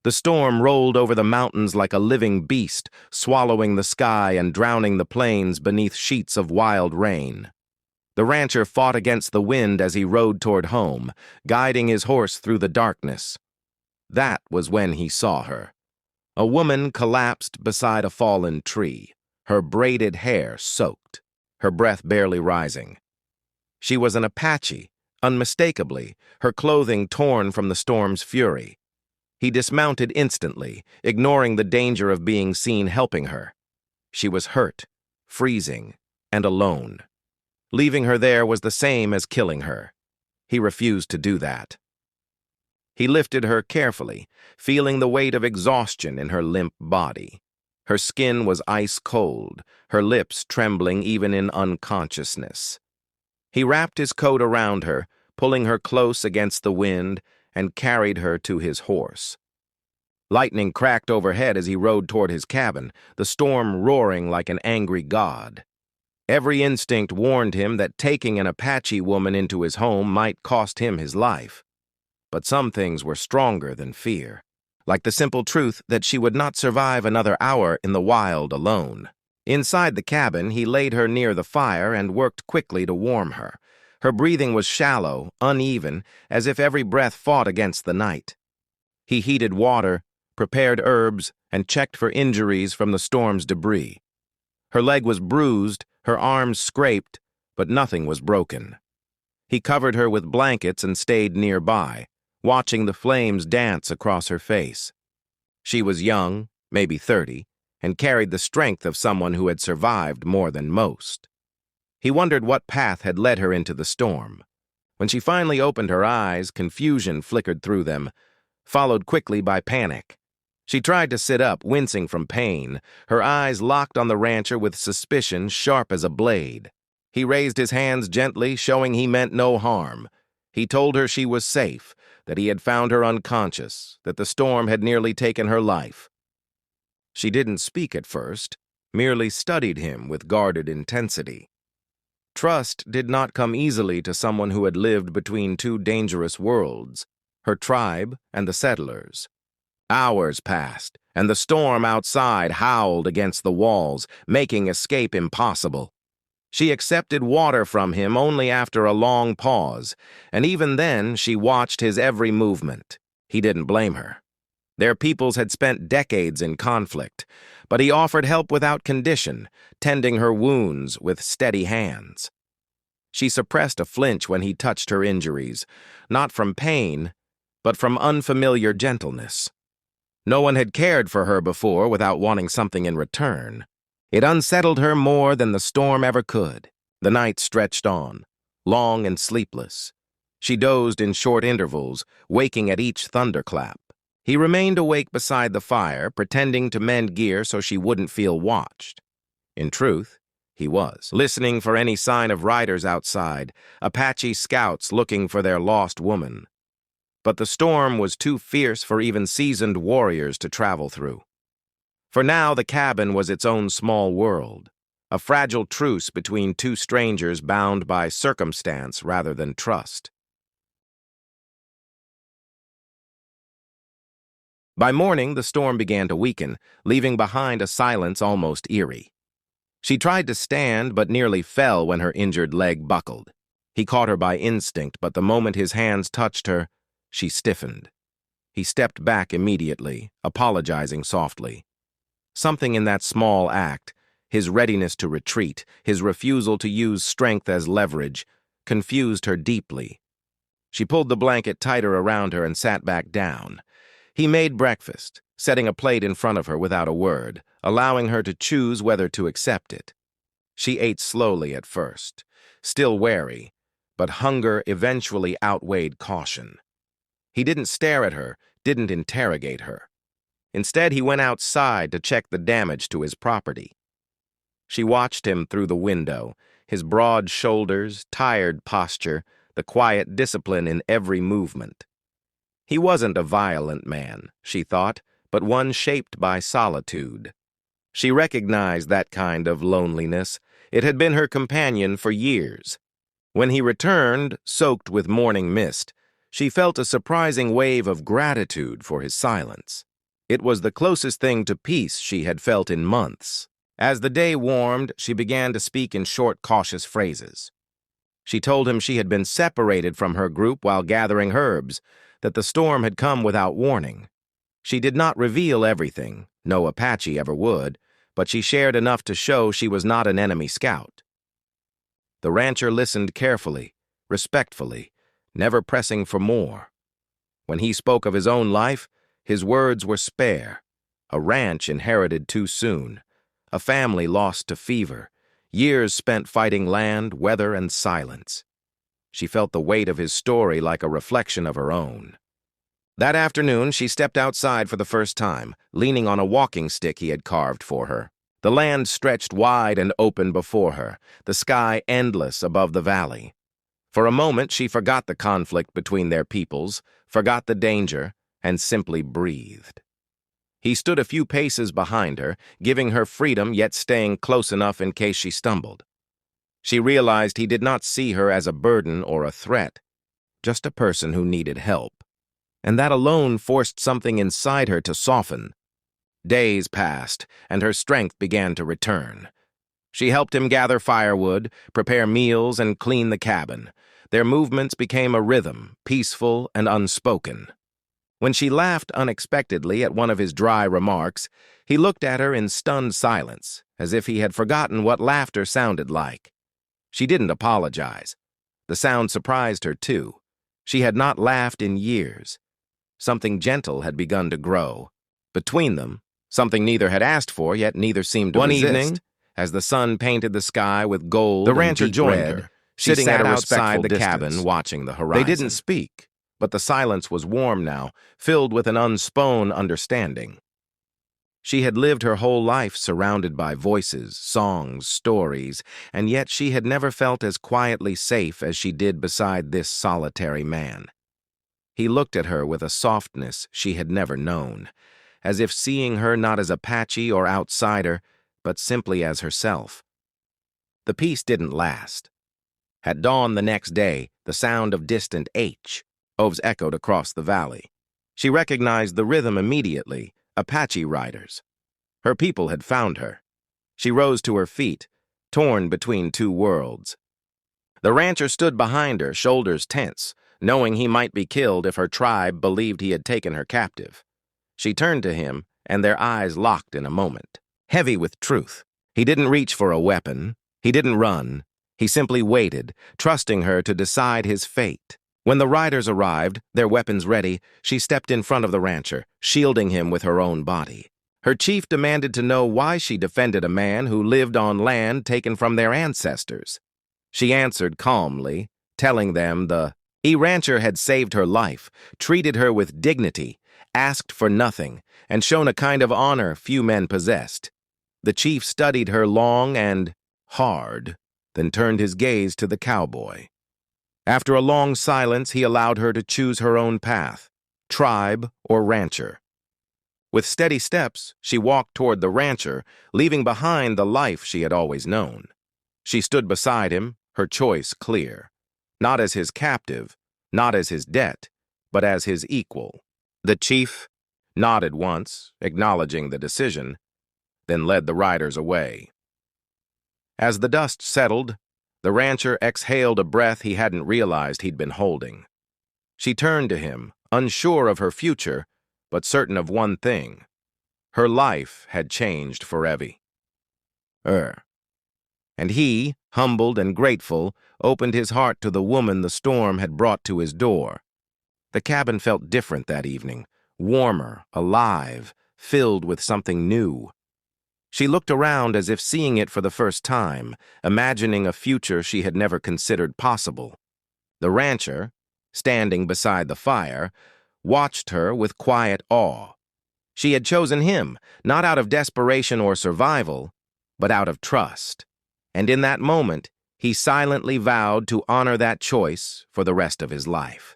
The storm rolled over the mountains like a living beast, swallowing the sky and drowning the plains beneath sheets of wild rain. The rancher fought against the wind as he rode toward home, guiding his horse through the darkness. That was when he saw her. A woman collapsed beside a fallen tree, her braided hair soaked, her breath barely rising. She was an Apache, unmistakably, her clothing torn from the storm's fury. He dismounted instantly, ignoring the danger of being seen helping her. She was hurt, freezing, and alone. Leaving her there was the same as killing her. He refused to do that. He lifted her carefully, feeling the weight of exhaustion in her limp body. Her skin was ice cold, her lips trembling even in unconsciousness. He wrapped his coat around her, pulling her close against the wind, and carried her to his horse. Lightning cracked overhead as he rode toward his cabin, the storm roaring like an angry god. Every instinct warned him that taking an Apache woman into his home might cost him his life. But some things were stronger than fear, like the simple truth that she would not survive another hour in the wild alone. Inside the cabin, he laid her near the fire and worked quickly to warm her. Her breathing was shallow, uneven, as if every breath fought against the night. He heated water, prepared herbs, and checked for injuries from the storm's debris. Her leg was bruised, her arms scraped, but nothing was broken. He covered her with blankets and stayed nearby, watching the flames dance across her face. She was young, maybe 30, and carried the strength of someone who had survived more than most. He wondered what path had led her into the storm. When she finally opened her eyes, confusion flickered through them, followed quickly by panic. She tried to sit up, wincing from pain, her eyes locked on the rancher with suspicion sharp as a blade. He raised his hands gently, showing he meant no harm. He told her she was safe, that he had found her unconscious, that the storm had nearly taken her life. She didn't speak at first, merely studied him with guarded intensity. Trust did not come easily to someone who had lived between two dangerous worlds, her tribe and the settlers. Hours passed, and the storm outside howled against the walls, making escape impossible. She accepted water from him only after a long pause, and even then she watched his every movement. He didn't blame her. Their peoples had spent decades in conflict, but he offered help without condition, tending her wounds with steady hands. She suppressed a flinch when he touched her injuries, not from pain, but from unfamiliar gentleness. No one had cared for her before without wanting something in return. It unsettled her more than the storm ever could. The night stretched on, long and sleepless. She dozed in short intervals, waking at each thunderclap. He remained awake beside the fire, pretending to mend gear so she wouldn't feel watched. In truth, he was, listening for any sign of riders outside, Apache scouts looking for their lost woman. But the storm was too fierce for even seasoned warriors to travel through. For now, the cabin was its own small world, a fragile truce between two strangers bound by circumstance rather than trust. By morning, the storm began to weaken, leaving behind a silence almost eerie. She tried to stand, but nearly fell when her injured leg buckled. He caught her by instinct, but the moment his hands touched her, she stiffened. He stepped back immediately, apologizing softly. Something in that small act, his readiness to retreat, his refusal to use strength as leverage, confused her deeply. She pulled the blanket tighter around her and sat back down. He made breakfast, setting a plate in front of her without a word, allowing her to choose whether to accept it. She ate slowly at first, still wary, but hunger eventually outweighed caution. He didn't stare at her, didn't interrogate her. Instead, he went outside to check the damage to his property. She watched him through the window, his broad shoulders, tired posture, the quiet discipline in every movement. He wasn't a violent man, she thought, but one shaped by solitude. She recognized that kind of loneliness. It had been her companion for years. When he returned, soaked with morning mist, she felt a surprising wave of gratitude for his silence. It was the closest thing to peace she had felt in months. As the day warmed, she began to speak in short, cautious phrases. She told him she had been separated from her group while gathering herbs, that the storm had come without warning. She did not reveal everything, no Apache ever would, but she shared enough to show she was not an enemy scout. The rancher listened carefully, respectfully, never pressing for more. When he spoke of his own life, his words were spare. A ranch inherited too soon, a family lost to fever, years spent fighting land, weather, and silence. She felt the weight of his story like a reflection of her own. That afternoon, she stepped outside for the first time, leaning on a walking stick he had carved for her. The land stretched wide and open before her, the sky endless above the valley. For a moment, she forgot the conflict between their peoples, forgot the danger, and simply breathed. He stood a few paces behind her, giving her freedom yet staying close enough in case she stumbled. She realized he did not see her as a burden or a threat, just a person who needed help. And that alone forced something inside her to soften. Days passed, and her strength began to return. She helped him gather firewood, prepare meals, and clean the cabin. Their movements became a rhythm, peaceful and unspoken. When she laughed unexpectedly at one of his dry remarks, he looked at her in stunned silence, as if he had forgotten what laughter sounded like. She didn't apologize. The sound surprised her, too. She had not laughed in years. Something gentle had begun to grow. Between them, something neither had asked for, yet neither seemed to resist. One evening, as the sun painted the sky with gold, the rancher joined her, sitting at a outside the cabin, watching the horizon. They didn't speak, but the silence was warm now, filled with an unspoken understanding. She had lived her whole life surrounded by voices, songs, stories, and yet she had never felt as quietly safe as she did beside this solitary man. He looked at her with a softness she had never known, as if seeing her not as Apache or outsider, but simply as herself. The peace didn't last. At dawn the next day, the sound of distant H's echoed across the valley. She recognized the rhythm immediately, Apache riders. Her people had found her. She rose to her feet, torn between two worlds. The rancher stood behind her, shoulders tense, knowing he might be killed if her tribe believed he had taken her captive. She turned to him, and their eyes locked in a moment, heavy with truth. He didn't reach for a weapon. He didn't run. He simply waited, trusting her to decide his fate. When the riders arrived, their weapons ready, she stepped in front of the rancher, shielding him with her own body. Her chief demanded to know why she defended a man who lived on land taken from their ancestors. She answered calmly, telling them the rancher had saved her life, treated her with dignity, asked for nothing, and shown a kind of honor few men possessed. The chief studied her long and hard, then turned his gaze to the cowboy. After a long silence, he allowed her to choose her own path, tribe or rancher. With steady steps, she walked toward the rancher, leaving behind the life she had always known. She stood beside him, her choice clear. Not as his captive, not as his debt, but as his equal. The chief nodded once, acknowledging the decision, then led the riders away. As the dust settled, the rancher exhaled a breath he hadn't realized he'd been holding. She turned to him, unsure of her future, but certain of one thing. Her life had changed forever. And he, humbled and grateful, opened his heart to the woman the storm had brought to his door. The cabin felt different that evening, warmer, alive, filled with something new. She looked around as if seeing it for the first time, imagining a future she had never considered possible. The rancher, standing beside the fire, watched her with quiet awe. She had chosen him, not out of desperation or survival, but out of trust. And in that moment, he silently vowed to honor that choice for the rest of his life.